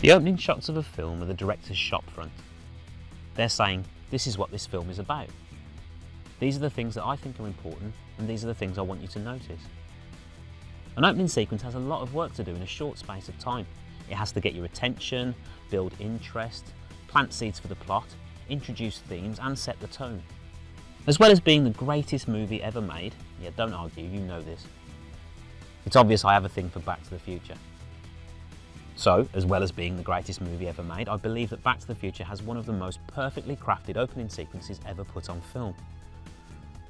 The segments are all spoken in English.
The opening shots of a film are the director's shop front. They're saying, this is what this film is about. These are the things that I think are important, and these are the things I want you to notice. An opening sequence has a lot of work to do in a short space of time. It has to get your attention, build interest, plant seeds for the plot, introduce themes, and set the tone. As well as being the greatest movie ever made, yeah, don't argue, you know this. It's obvious I have a thing for Back to the Future. So, as well as being the greatest movie ever made, I believe that Back to the Future has one of the most perfectly crafted opening sequences ever put on film.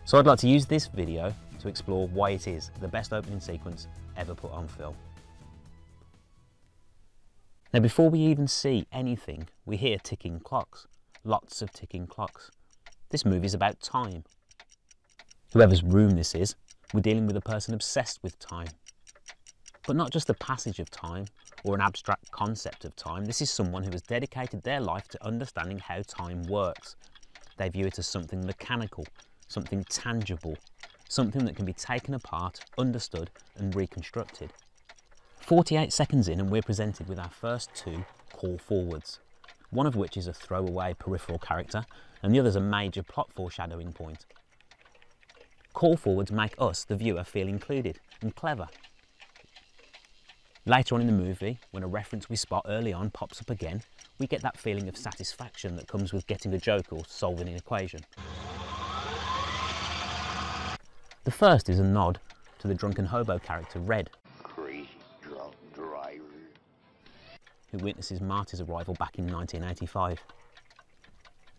So I'd like to use this video to explore why it is the best opening sequence ever put on film. Now, before we even see anything, we hear ticking clocks. Lots of ticking clocks. This movie is about time. Whoever's room this is, we're dealing with a person obsessed with time. But not just the passage of time, or an abstract concept of time. This is someone who has dedicated their life to understanding how time works. They view it as something mechanical, something tangible, something that can be taken apart, understood and reconstructed. 48 seconds in and we're presented with our first two call forwards, one of which is a throwaway peripheral character and the other is a major plot foreshadowing point. Call forwards make us, the viewer, feel included and clever. Later on in the movie, when a reference we spot early on pops up again, we get that feeling of satisfaction that comes with getting a joke or solving an equation. The first is a nod to the drunken hobo character Red, crazy drunk driver, who witnesses Marty's arrival back in 1985.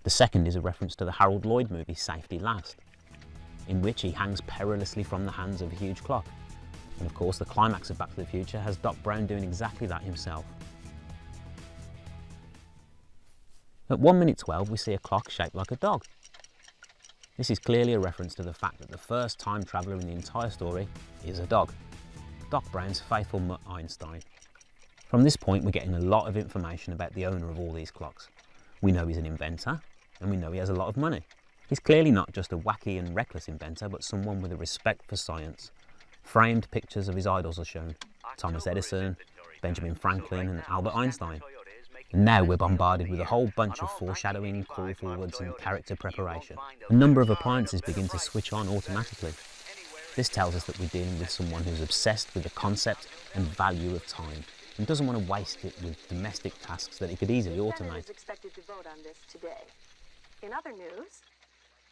The second is a reference to the Harold Lloyd movie Safety Last, in which he hangs perilously from the hands of a huge clock. And of course, the climax of Back to the Future has Doc Brown doing exactly that himself. At 1:12, we see a clock shaped like a dog. This is clearly a reference to the fact that the first time traveller in the entire story is a dog. Doc Brown's faithful mutt Einstein. From this point, we're getting a lot of information about the owner of all these clocks. We know he's an inventor, and we know he has a lot of money. He's clearly not just a wacky and reckless inventor, but someone with a respect for science. Framed pictures of his idols are shown: Thomas Edison, Benjamin Franklin and Albert Einstein. And now we're bombarded with a whole bunch of foreshadowing, call forwards and character preparation. A number of appliances begin to switch on automatically. This tells us that we're dealing with someone who's obsessed with the concept and value of time and doesn't want to waste it with domestic tasks that he could easily automate. Expected to vote on this today. In other news,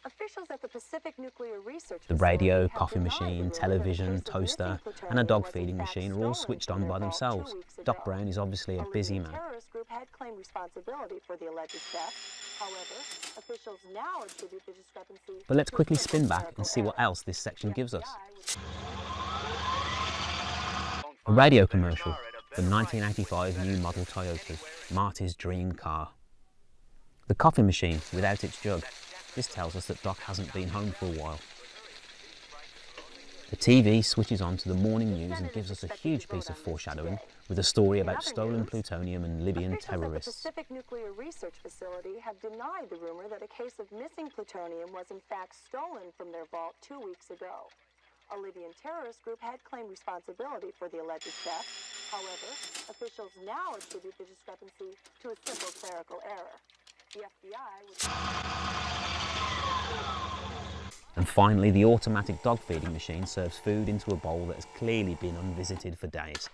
officials at the Pacific Nuclear Research The radio, coffee machine, television, toaster and a dog feeding machine are all switched on by themselves. Doc Brown is obviously a busy man. The terrorist group had claimed responsibility for the alleged theft. However, officials now attribute the discrepancy. But let's quickly spin back and see what else this section gives us. A radio commercial for 1985 new model Toyota, Marty's dream car. The coffee machine without its jug. This tells us that Doc hasn't been home for a while. The TV switches on to the morning news and gives us a huge piece of foreshadowing with a story about stolen plutonium and Libyan terrorists. The Pacific Nuclear Research Facility have denied the rumor that a case of missing plutonium was in fact stolen from their vault 2 weeks ago. A Libyan terrorist group had claimed responsibility for the alleged theft. However, officials now attribute the discrepancy to a simple clerical error. The FBI would... And finally, the automatic dog feeding machine serves food into a bowl that has clearly been unvisited for days.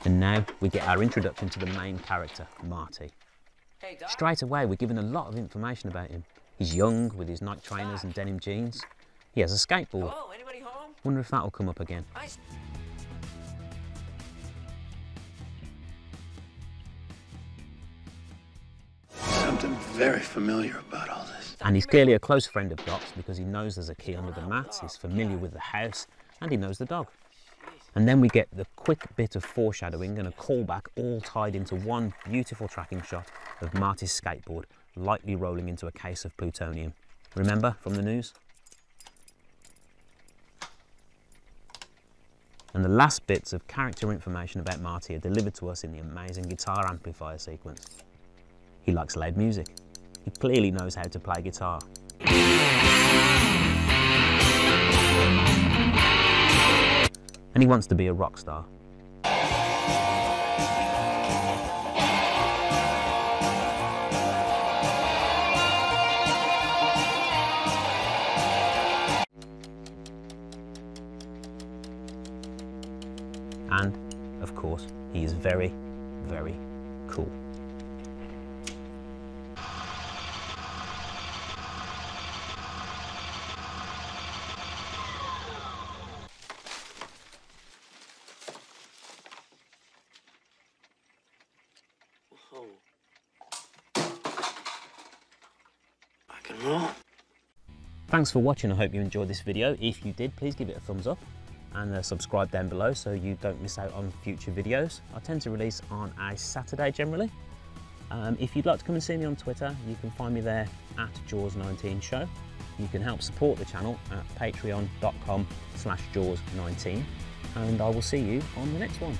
And now we get our introduction to the main character, Marty. Hey, Doc. Straight away we're given a lot of information about him. He's young with his Nike trainers and denim jeans. He has a skateboard. Hello, anybody home? Wonder if that'll come up again. Something very familiar about all this. And he's clearly a close friend of Doc's because he knows there's a key under the mats, he's familiar with the house, and he knows the dog. And then we get the quick bit of foreshadowing and a callback all tied into one beautiful tracking shot of Marty's skateboard lightly rolling into a case of plutonium. Remember from the news? And the last bits of character information about Marty are delivered to us in the amazing guitar amplifier sequence. He likes loud music. He clearly knows how to play guitar. And he wants to be a rock star. And, of course, he is very, very cool. Whoa. Rock and roll. Thanks for watching. I hope you enjoyed this video. If you did, please give it a thumbs up and subscribe down below so you don't miss out on future videos. I tend to release on a Saturday generally. If you'd like to come and see me on Twitter, you can find me there at Jaws19show. You can help support the channel at patreon.com/Jaws19, and I will see you on the next one.